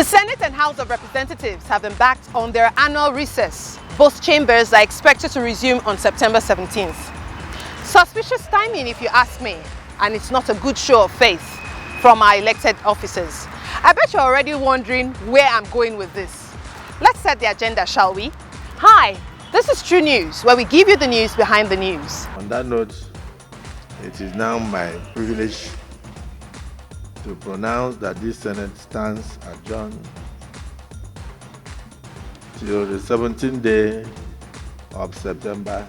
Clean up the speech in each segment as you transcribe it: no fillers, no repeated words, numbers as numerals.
The Senate and House of Representatives have embarked on their annual recess. Both chambers are expected to resume on September 17th. Suspicious timing, if you ask me, and it's not a good show of faith from our elected officers. I bet you're already wondering where I'm going with this. Let's set the agenda, shall we? Hi, this is True News, where we give you the news behind the news. On that note, it is now my privilege to pronounce that this Senate stands adjourned till the 17th day of September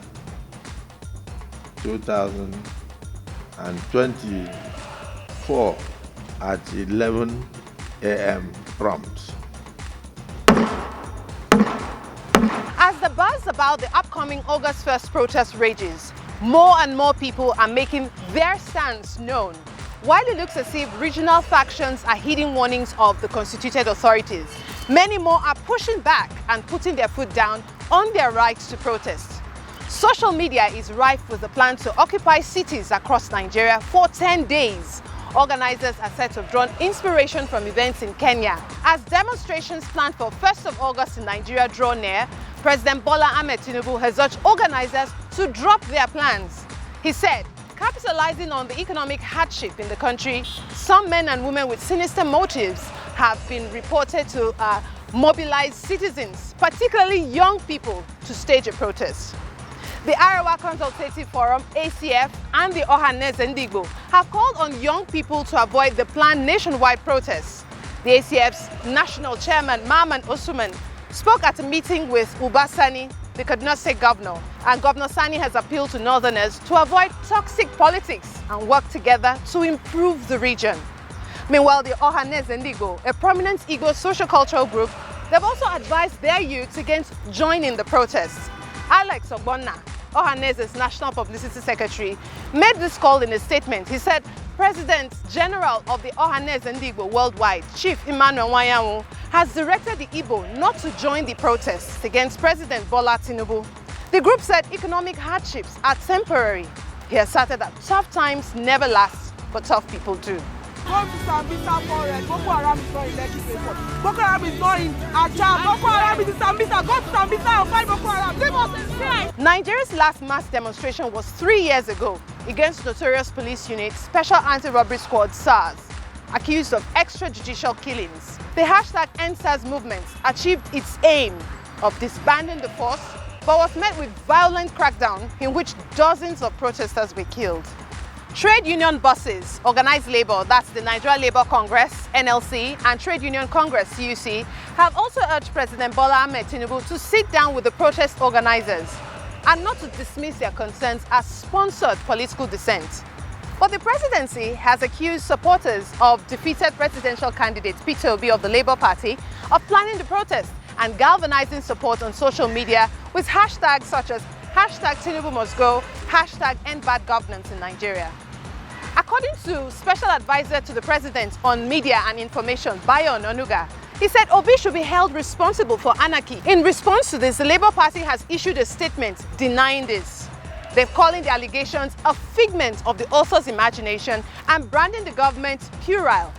2024 at 11 a.m. prompt. As the buzz about the upcoming August 1st protest rages, more and more people are making their stance known. While it looks as if regional factions are heeding warnings of the constituted authorities, many more are pushing back and putting their foot down on their right to protest. Social media is rife with the plan to occupy cities across Nigeria for 10 days. Organizers are said to have drawn inspiration from events in Kenya. As demonstrations planned for 1st of August in Nigeria draw near, President Bola Ahmed Tinubu has urged organizers to drop their plans. He said, capitalizing on the economic hardship in the country, some men and women with sinister motives have been reported to mobilize citizens, particularly young people, to stage a protest. The Arewa Consultative Forum, ACF, and the Ohaneze Ndigbo have called on young people to avoid the planned nationwide protests. The ACF's national chairman, Maman Osuman, spoke at a meeting with Uba Sani, the Kaduna State governor, and Governor Sani has appealed to northerners to avoid toxic politics and work together to improve the region. Meanwhile, the Ohaneze Ndigbo, a prominent Igbo socio-cultural group, they've also advised their youths against joining the protests. Alex Ogbonna, Ohaneze's National Publicity Secretary, made this call in a statement. He said, President General of the Ohaneze Ndigbo worldwide, Chief Emmanuel Nwayanwu, has directed the Igbo not to join the protests against President Bola Tinubu. The group said economic hardships are temporary. He asserted that tough times never last, but tough people do. Go to Sambisa forest. Boko Haram is not in Lekki State. Boko Haram is not in Ajah. Boko Haram is in Sambisa. Go to Sambisa and fight Boko Haram. Leave us in peace. Nigeria's last mass demonstration was 3 years ago against notorious police unit Special Anti-Robbery Squad (SARS), accused of extrajudicial killings. The hashtag EndSARS movement achieved its aim of disbanding the force, but was met with violent crackdown in which dozens of protesters were killed. Trade union bosses, organized labor, that's the Nigeria Labour Congress, NLC, and Trade Union Congress, CUC, have also urged President Bola Ahmed Tinubu to sit down with the protest organizers and not to dismiss their concerns as sponsored political dissent. But the presidency has accused supporters of defeated presidential candidate Peter Obi of the Labour Party of planning the protest and galvanizing support on social media with hashtags such as hashtag Tinubu must go, hashtag EndBadGovernance in Nigeria. According to Special Advisor to the President on Media and Information, Bayo Ononuga, he said Obi should be held responsible for anarchy. In response to this, the Labour Party has issued a statement denying this. They're calling the allegations a figment of the author's imagination and branding the government puerile.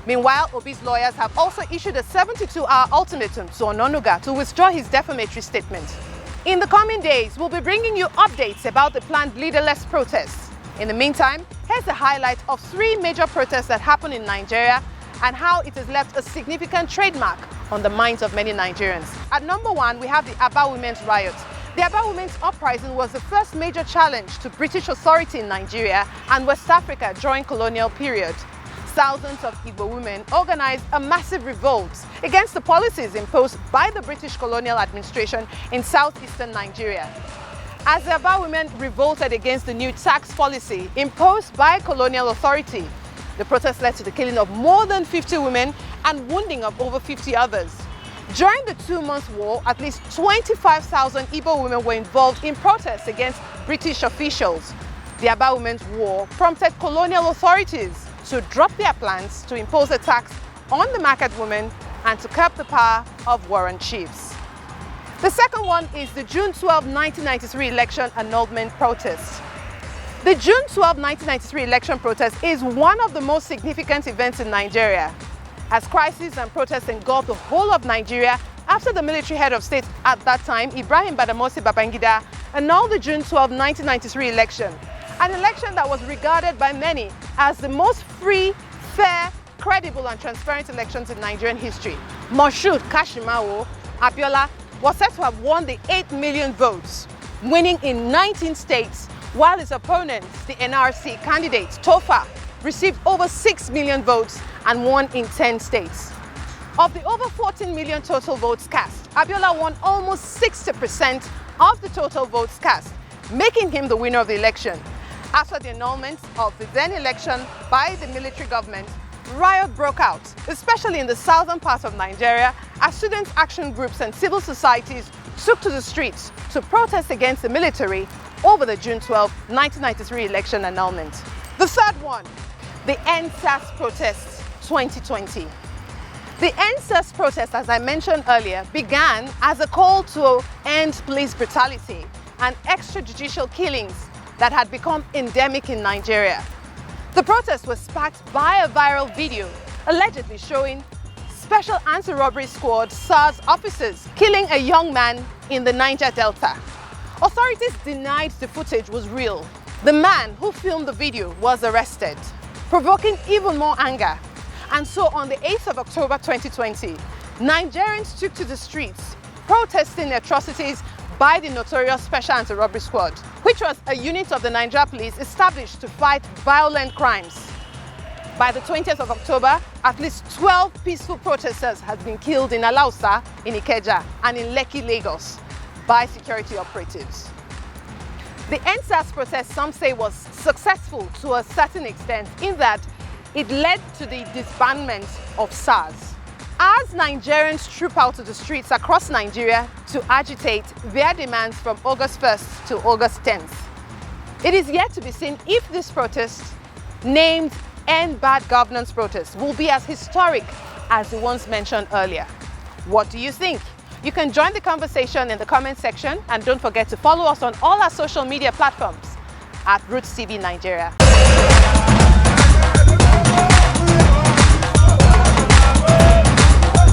Meanwhile, Obi's lawyers have also issued a 72-hour ultimatum to Ononuga to withdraw his defamatory statement. In the coming days, we'll be bringing you updates about the planned leaderless protests. In the meantime, here's a highlight of 3 major protests that happened in Nigeria and how it has left a significant trademark on the minds of many Nigerians. At number 1, we have the Aba Women's Riot. The Aba Women's Uprising was the first major challenge to British authority in Nigeria and West Africa during colonial period. Thousands of Igbo women organized a massive revolt against the policies imposed by the British colonial administration in southeastern Nigeria. As the Aba women revolted against the new tax policy imposed by colonial authority, the protest led to the killing of more than 50 women and wounding of over 50 others. During the 2-month war, at least 25,000 Igbo women were involved in protests against British officials. The Aba Women's War prompted colonial authorities to drop their plans to impose a tax on the market women and to curb the power of warrant chiefs. The second one is the June 12, 1993 election annulment protest. The June 12, 1993 election protest is one of the most significant events in Nigeria. as crises and protests engulfed the whole of Nigeria after the military head of state at that time, Ibrahim Badamasi Babangida, annulled the June 12, 1993 election, an election that was regarded by many as the most free, fair, credible and transparent elections in Nigerian history. Moshood Kashimawo Abiola was said to have won the 8 million votes, winning in 19 states, while his opponent, the NRC candidate Tofa, received over 6 million votes and won in 10 states. Of the over 14 million total votes cast, Abiola won almost 60% of the total votes cast, making him the winner of the election. After the annulment of the then election by the military government, riot broke out, especially in the southern part of Nigeria, as student action groups and civil societies took to the streets to protest against the military over the June 12, 1993 election annulment. The third one, the EndSARS protests 2020. The EndSARS protest, as I mentioned earlier, began as a call to end police brutality and extrajudicial killings that had become endemic in Nigeria. The protest was sparked by a viral video allegedly showing Special Anti-Robbery Squad SARS officers killing a young man in the Niger Delta. Authorities denied the footage was real. The man who filmed the video was arrested, provoking even more anger. And so on the 8th of October 2020, Nigerians took to the streets protesting the atrocities by the notorious Special Anti-Robbery Squad, which was a unit of the Nigeria police established to fight violent crimes. By the 20th of October, at least 12 peaceful protesters had been killed in Alausa, in Ikeja, and in Lekki, Lagos, by security operatives. The EndSARS protest, some say, was successful to a certain extent in that it led to the disbandment of SARS. As Nigerians troop out to the streets across Nigeria to agitate their demands from August 1st to August 10th, it is yet to be seen if this protest, named EndBadGovernance protest, will be as historic as the ones mentioned earlier. What do you think? You can join the conversation in the comment section, and don't forget to follow us on all our social media platforms at Roots TV Nigeria.